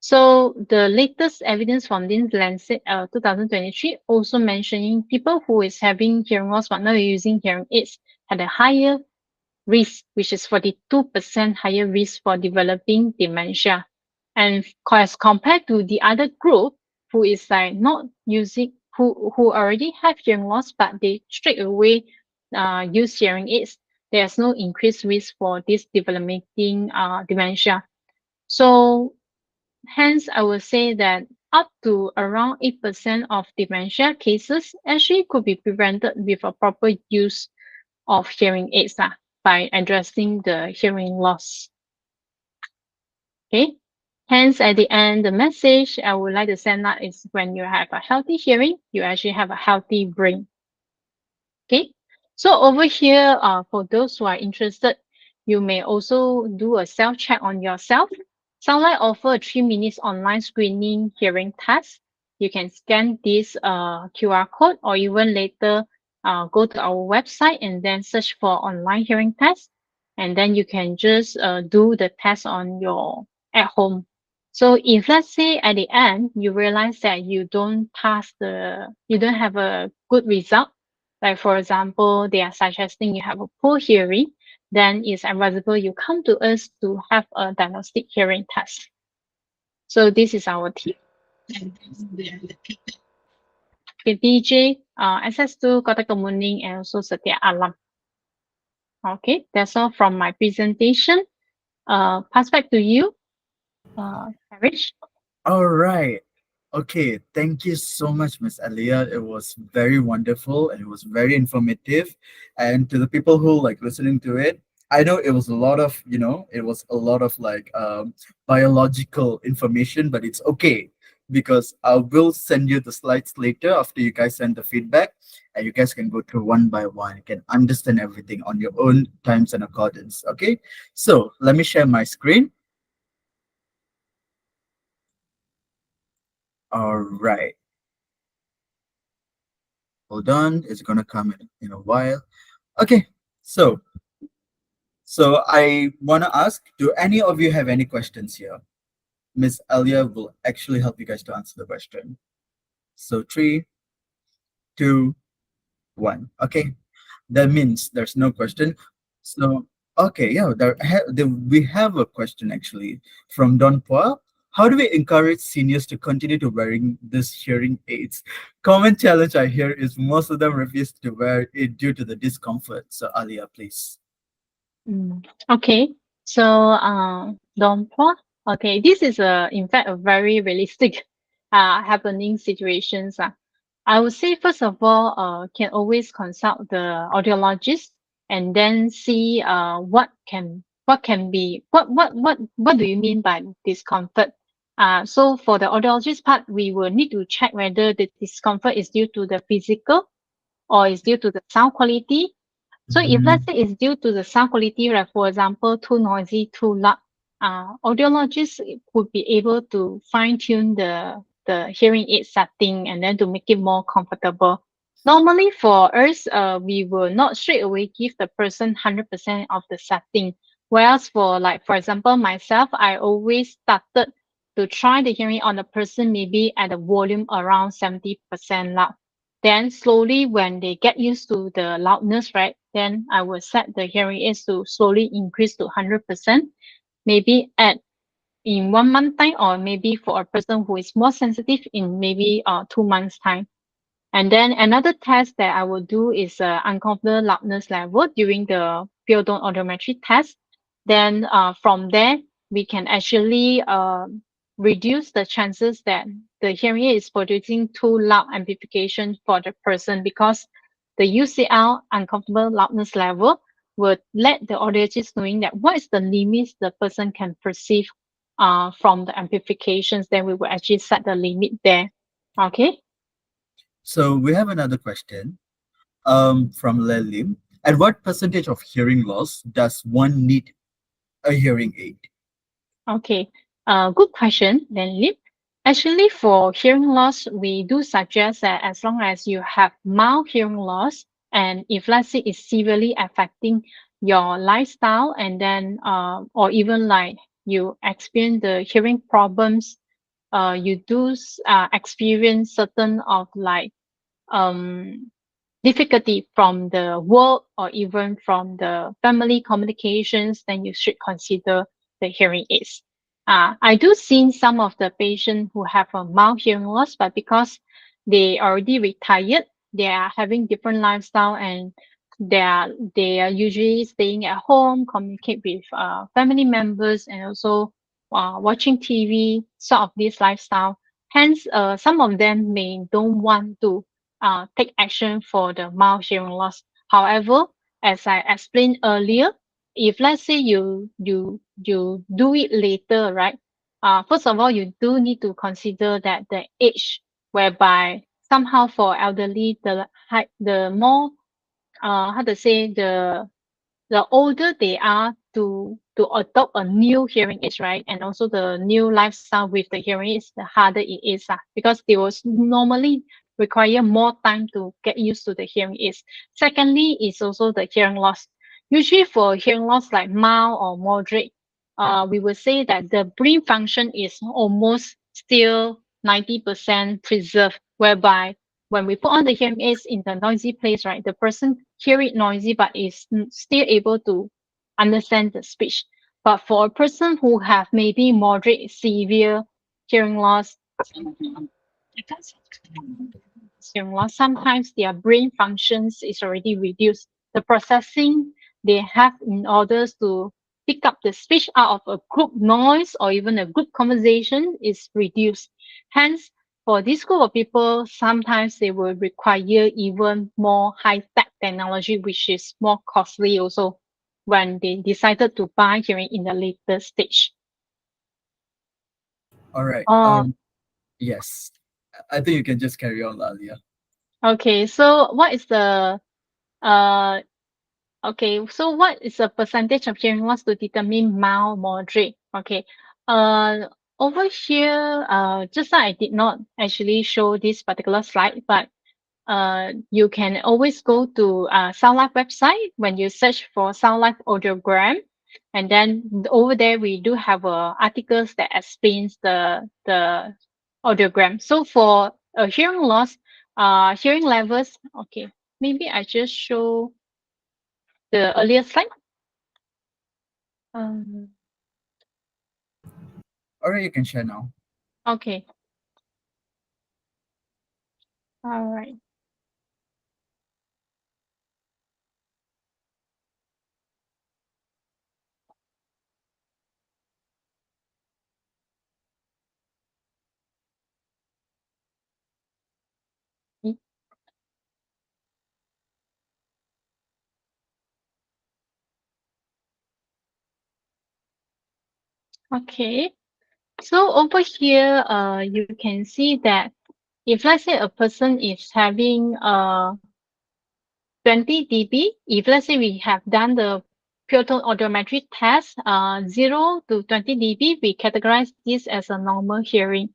So the latest evidence from this Lancet 2023 also mentioning people who is having hearing loss but not using hearing aids had a higher risk, which is 42% higher risk for developing dementia. And as compared to the other group who is like not using, who already have hearing loss, but they straight away use hearing aids, there's no increased risk for this developing dementia. So hence, I would say that up to around 8% of dementia cases actually could be prevented with a proper use of hearing aids by addressing the hearing loss. Okay. Hence, at the end, the message I would like to send out is when you have a healthy hearing, you actually have a healthy brain. Okay. So over here, for those who are interested, you may also do a self check on yourself. Sunlight offer a 3 minutes online screening hearing test. You can scan this QR code or even later go to our website and then search for online hearing test. And then you can just do the test on your at home. So if let's say at the end you realize that you don't have a good result, like for example, they are suggesting you have a poor hearing, then it's advisable you come to us to have a diagnostic hearing test. So this is our tip. Okay, DJ, SS2, Kota Kemuning, and also Setia Alam. Okay, that's all from my presentation. Pass back to you, Harish. All right. Okay, thank you so much, Miss Alia. It was very wonderful and it was very informative. And to the people who like listening to it, I know it was a lot of, it was a lot of like biological information, but it's okay because I will send you the slides later after you guys send the feedback, and you guys can go through one by one. You can understand everything on your own times and accordance. Okay, so let me share my screen. All right. Hold on, it's gonna come in a while. Okay, so I wanna ask, do any of you have any questions here? Miss Alia will actually help you guys to answer the question. So three, two, one. Okay, that means there's no question. So okay, yeah, we have a question actually from Don Pua. How do we encourage seniors to continue to wearing this hearing aids? Common challenge I hear is most of them refuse to wear it due to the discomfort. So Alia, please. Okay, so Don Pua. Okay, this is in fact a very realistic happening situations. I would say first of all, can always consult the audiologist and then see what do you mean by discomfort? So for the audiologist part, we will need to check whether the discomfort is due to the physical or is due to the sound quality. So if let's Mhm. say it's due to the sound quality, like for example, too noisy, too loud, audiologists would be able to fine tune the hearing aid setting and then to make it more comfortable. Normally for us, we will not straight away give the person 100% of the setting. Whereas for like, for example, myself, I always started to try the hearing on the person maybe at a volume around 70% loud. Then slowly when they get used to the loudness, right, then I will set the hearing aids to slowly increase to 100%, maybe at in 1 month time, or maybe for a person who is more sensitive in maybe 2 months time. And then another test that I will do is uncomfortable loudness level during the pure tone audiometry test. Then from there, we can actually reduce the chances that the hearing aid is producing too loud amplification for the person, because the UCL uncomfortable loudness level would let the audiologist knowing that what is the limits the person can perceive from the amplifications. Then we will actually set the limit there. Okay. So we have another question from Lelim. At what percentage of hearing loss does one need a hearing aid? Okay, good question, then Lip. Actually, for hearing loss, we do suggest that as long as you have mild hearing loss, and if let's say it's severely affecting your lifestyle, and then or even like you experience the hearing problems, you do experience certain of like um difficulty from the work or even from the family communications, then you should consider the hearing aids. I do see some of the patients who have a mild hearing loss, but because they already retired, they are having different lifestyle, and they are usually staying at home, communicate with family members, and also watching TV, sort of this lifestyle. Hence, some of them may don't want to take action for the mild hearing loss. However, as I explained earlier, if let's say you do it later, right? First of all, you do need to consider that the age whereby somehow for elderly, the more, how to say, the older they are to adopt a new hearing aids, right? And also the new lifestyle with the hearing aids, the harder it is, because they will normally require more time to get used to the hearing aids. Secondly, is also the hearing loss. Usually for hearing loss like mild or moderate, we will say that the brain function is almost still 90% preserved, whereby when we put on the hearing aids in the noisy place, right, the person hear it noisy but is still able to understand the speech. But for a person who have maybe moderate, severe hearing loss, hearing loss, sometimes their brain functions is already reduced. The processing they have in order to pick up the speech out of a group noise or even a group conversation is reduced. Hence, for this group of people, sometimes they will require even more high-tech technology, which is more costly also when they decided to buy hearing in the later stage. All right. Uh, Yes. I think you can just carry on, Alia. okay, so what is the uh okay, so what is the percentage of hearing loss to determine mild, moderate? Okay. Uh, Over here, just now I did not actually show this particular slide, but you can always go to Sound Life website when you search for Sound Life audiogram, and then over there we do have articles that explains the audiogram. So for hearing loss, hearing levels. Okay, maybe I just show the earlier slide. Um, All right, you can share now. okay. All right. Mm, okay. So over here, you can see that if let's say a person is having 20 dB, if let's say we have done the pure tone audiometry test, 0 to 20 dB, we categorize this as a normal hearing.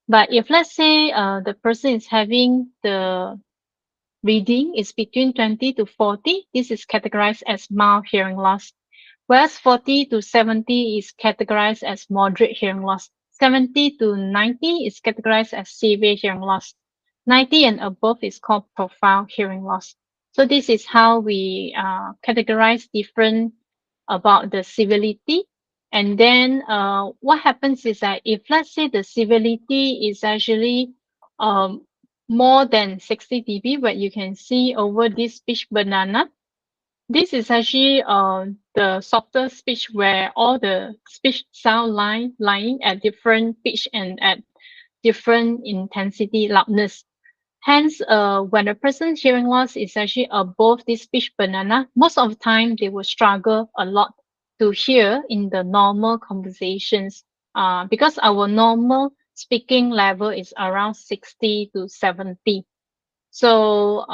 But if let's say the person is having the reading is between 20 to 40, this is categorized as mild hearing loss. Whereas 40 to 70 is categorized as moderate hearing loss. 70 to 90 is categorized as severe hearing loss. 90 and above is called profound hearing loss. So this is how we categorize different about the severity. And then what happens is that if let's say the severity is actually um, more than 60 dB, what you can see over this speech banana, this is actually the softer speech where all the speech sound lying at different pitch and at different intensity loudness. Hence, when a person's hearing loss is actually above this speech banana, most of the time they will struggle a lot to hear in the normal conversations. Because our normal speaking level is around 60 to 70. So,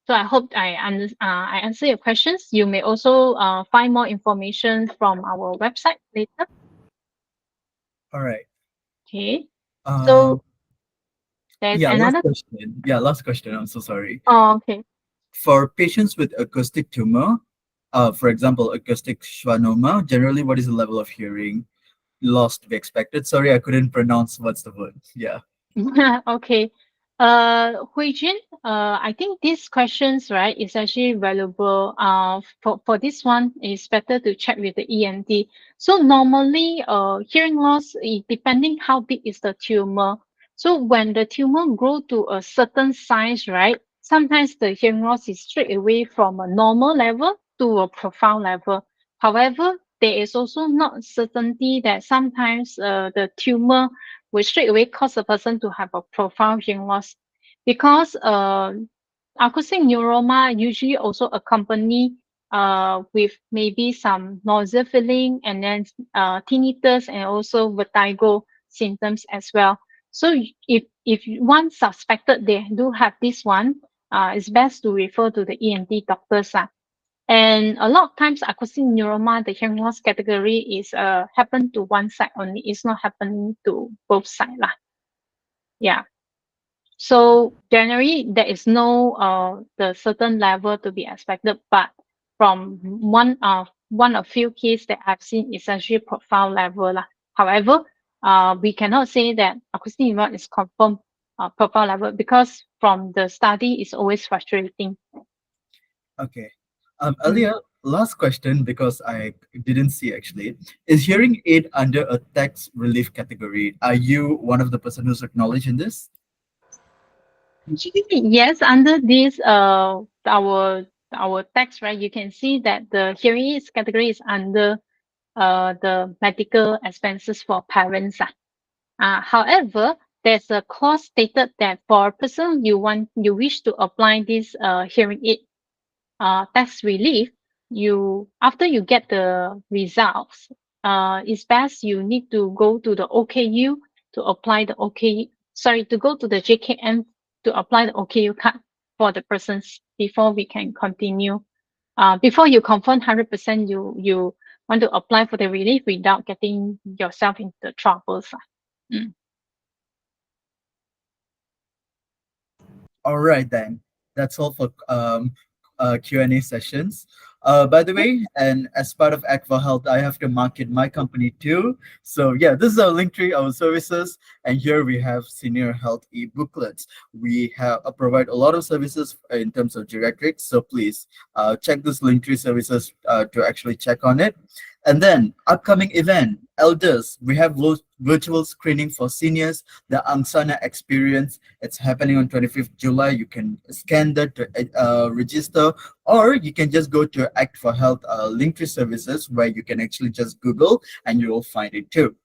so I hope I answer your questions. You may also find more information from our website later. All right. Okay. Um, So there's yeah, last another. question. Yeah, last question. I'm so sorry. Oh, okay. For patients with acoustic tumor, for example, acoustic schwannoma, generally, what is the level of hearing loss to be expected? Sorry, I couldn't pronounce what's the word. Yeah. Okay. Huijin, I think these questions, right, is actually valuable. For this one, it's better to check with the ENT. So normally, hearing loss, depending how big is the tumor. So when the tumor grow to a certain size, right, sometimes the hearing loss is straight away from a normal level to a profound level. However, there is also not certainty that sometimes the tumor will straight away cause a person to have a profound hearing loss because acoustic neuroma usually also accompany with maybe some nausea feeling and then tinnitus and also vertigo symptoms as well. So if one suspected they do have this one, it's best to refer to the ENT doctors. And a lot of times acoustic neuroma, the hearing loss category is happen to one side only. It's not happening to both sides lah. Yeah. So generally there is no the certain level to be expected, but from one of few cases that I've seen is actually profile level lah. However, we cannot say that acoustic neuroma is confirmed profile level because from the study it's always frustrating. Okay. Earlier, last question because I didn't see actually. Is hearing aid under a tax relief category? Are you one of the person who's acknowledged in this? Yes, under this our text, right, you can see that the hearing aids category is under the medical expenses for parents. However, there's a clause stated that for a person you wish to apply this hearing aid tax relief, you after you get the results, it's best you need to go to the OKU to apply the to go to the JKM to apply the OKU card for the persons before we can continue. Before you confirm 100% you want to apply for the relief without getting yourself into troubles. All right then. That's all for Q&A sessions. By the way, and as part of Act for Health, I have to market my company too. So yeah, this is our link tree, our services, and here we have senior health e-booklets. We have provide a lot of services in terms of geriatrics. So please check this link tree services to actually check on it. And then upcoming event, elders, we have virtual screening for seniors, the Angsana experience. It's happening on 25th July. You can scan that to register, or you can just go to Act for Health Linktree services where you can actually just Google and you will find it too.